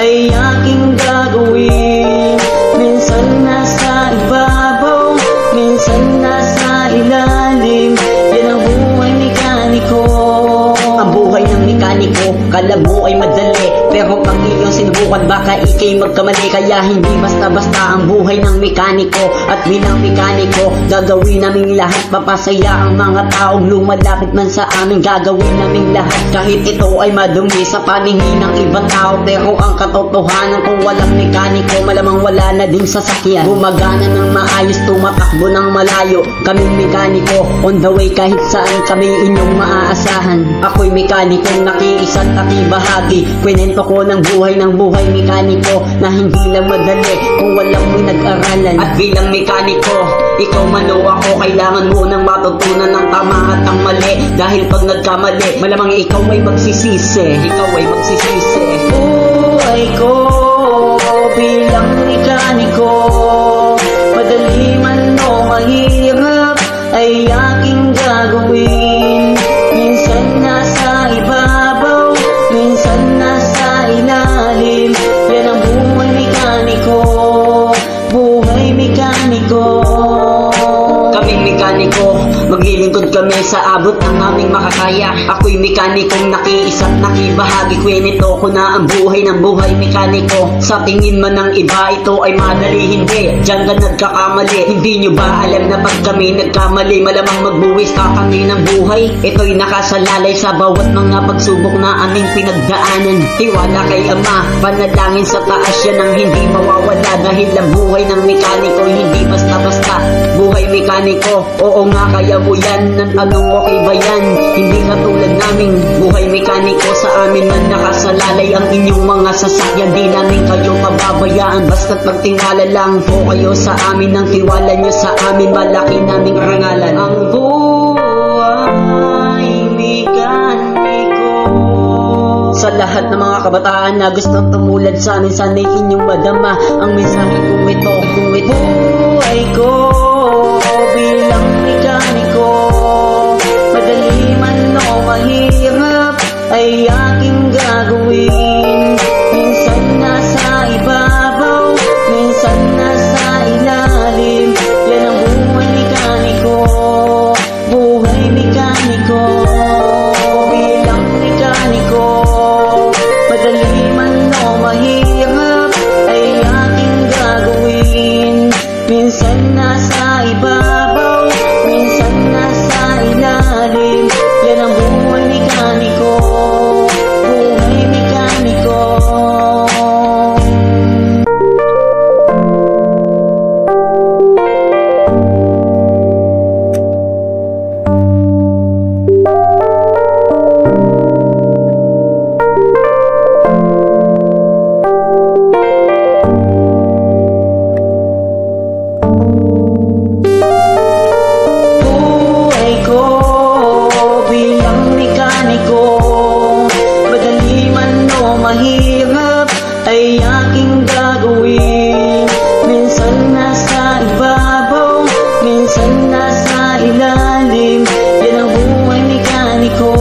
ay aking gagawin. Minsan nasa ibabaw, minsan nasa ilalim, yan ang buhay mekaniko. Ang buhay ng mekaniko, kala mo ay madali, pero pag iyong sinubukan baka ikay magkamali. Kaya hindi basta-basta ang buhay ng mekaniko. At bilang mekaniko, gagawin naming lahat, papasaya ang mga taong lumalapit man sa amin. Gagawin naming lahat kahit ito ay madumi sa paningin ng ibang tao. Pero ang katotohanan, kung walang mekaniko, malamang wala na ding sasakyan. Gumagana ng maayos, tumatakbo ng malayo. Kaming mekaniko, on the way kahit saan kami inyong maaasahan. Ako'y mekanikong nakiisa't nakibahagi, kwento ko ng buhay mekaniko na hindi lang madali kung walang may nag-aralan. At bilang mekaniko, ikaw man o ako, kailangan mo nang matutunan ng tama at ang mali. Dahil pag nagkamali, malamang ikaw ay magsisisi. Ikaw ay magsisisi. Buhay ko bilang mekaniko, madali man o mahirap, ay aking gagawin. Minsan nasa ibabaw, minsan nasa ilalim, yan ang buhay mekaniko. Buhay mekaniko. Kaming mekaniko, maglilingkod kami sa abot ng aming makakaya. Ako'y mekanikong nakiisa't nakibahagi, kwento ko na ang buhay ng buhay mekaniko. Sa tingin man ng iba ito ay madali, hindi, diyan ka nagkakamali. Hindi nyo ba alam na pag kami nagkamali, malamang magbuwis ka kami ng buhay? Ito'y nakasalalay sa bawat mga pagsubok na aming pinagdaanan. Tiwala kay Ama, panalangin sa taas, yan ang hindi mawawala. Dahil ang buhay ng mekaniko hindi basta-basta. Buhay mekaniko, oo nga, kaya mo yan. Nang tanong, okay ba yan? Hindi katulad naming buhay mekaniko. Sa amin man nakasalalay ang inyong mga sasakyan, di namin kayo pababayaan. Basta't magtiwala lang po kayo sa amin. Ang tiwala nyo sa amin, malaki naming rangalan. Ang buhay mekaniko. Sa lahat ng mga kabataan na gustong tumulad sa amin, sana'y inyong madama ang mensahe kong ito. Buhay ko bilang mekaniko, madali man o mahirap, ay aking gagawin. Minsan nasa ibabaw, minsan nasa ilalim, yan ang buhay mekaniko. Buhay mekaniko. Bilang mekaniko, madali man o mahirap, ay aking gagawin. Minsan nasa ibabaw, minsan nasa ilalim, yan ang buhay mekaniko. Buhay mekaniko. Buhay ko bilang mekaniko, madali man o mahirap, ay aking gagawin. Minsan nasa ibabaw, minsan nasa ilalim, yan ang buhay mekaniko.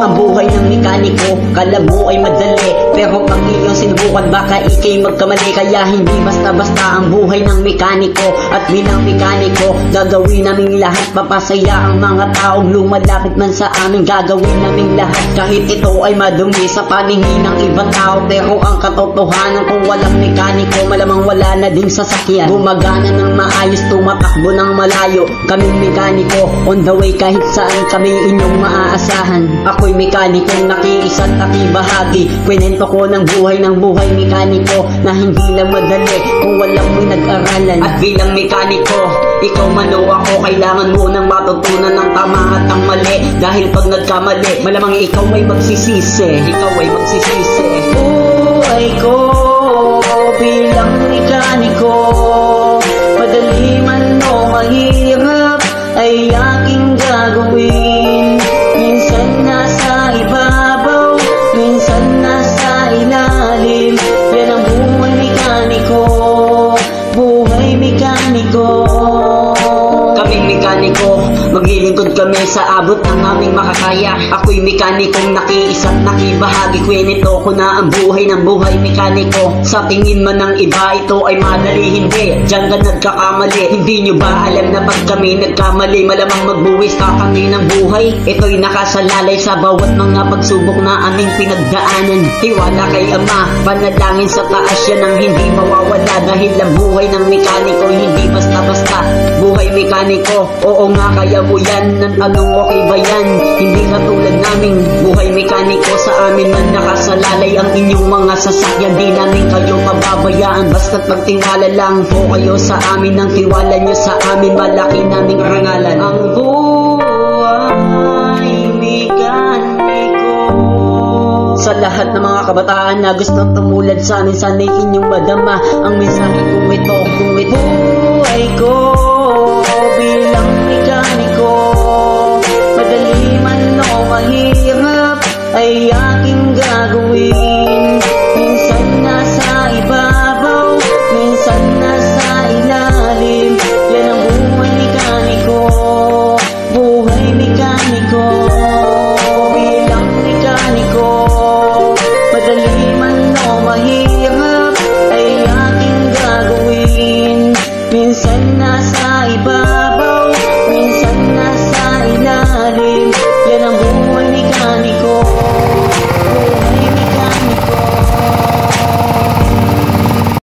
Ang buhay ng mekaniko, kala mo ay madali, pero pag iyong sinubukan baka ikay magkamali. Kaya hindi basta-basta ang buhay ng mekaniko. At bilang mekaniko, gagawin naming lahat, papasaya ang mga taong lumalapit man sa amin. Gagawin naming lahat kahit ito ay madumi sa paningin ng ibang tao. Pero ang katotohanan, kung walang mekaniko, malamang wala na ding sasakyan. Gumagana ng maayos, tumatakbo ng malayo. Kaming mekaniko, on the way kahit saan kami inyong maaasahan. Ako'y mekanikong nakiisa't nakibahagi, kwento ko ng buhay mekaniko na hindi lang madali kung walang may nag-aralan. At bilang mekaniko, ikaw man o ako, kailangan mo nang matutunan ng tama at ang mali. Dahil pag nagkamali, malamang ikaw ay magsisisi. Ikaw ay magsisisi. Buhay ko bilang mekaniko, madali man o mahirap, ay aking gagawin. Minsan nasa ibabaw, minsan nasa ilalim, yan ang buhay mekaniko. Buhay mekaniko. Kaming mekaniko, maglilingkod naglilingkod kami sa abot ng aming makakaya. Ako'y mekanikong nakiisa't nakibahagi, kwento ko na ang buhay ng buhay mekaniko. Sa tingin man ng iba ito ay madali, hindi, diyan ka nagkakamali. Hindi nyo ba alam na pag kami nagkamali, malamang magbuwis ka kami ng buhay. Ito'y nakasalalay sa bawat mga pagsubok na aming pinagdaanan. Tiwala kay Ama, panalangin sa taas yan ang hindi mawawala. Dahil ang buhay ng mekaniko hindi basta-basta. Buhay mekaniko, oo nga kaya mo yan. Nang anong okay ba yan? Hindi katulad naming buhay mekaniko. Sa amin man nakasalalay ang inyong mga sasakyan. Di namin kayo pababayaan, basta't magtiwala lang po kayo sa amin. Ang tiwala nyo sa amin, malaki naming rangalan. Ang buhay mekaniko. Sa lahat ng mga kabataan na gustong tumulad sa amin, sana'y inyong madama ang mensahe kong ito. Buhay ko bilang mekaniko, madali man o mahirap ay aking gagawin. Minsan nasa ibabaw, minsan nasa ilalim. Yan ang buhay mekaniko, buhay mekaniko. Bilang mekaniko, madali man o mahirap ay aking gagawin. Minsan nasa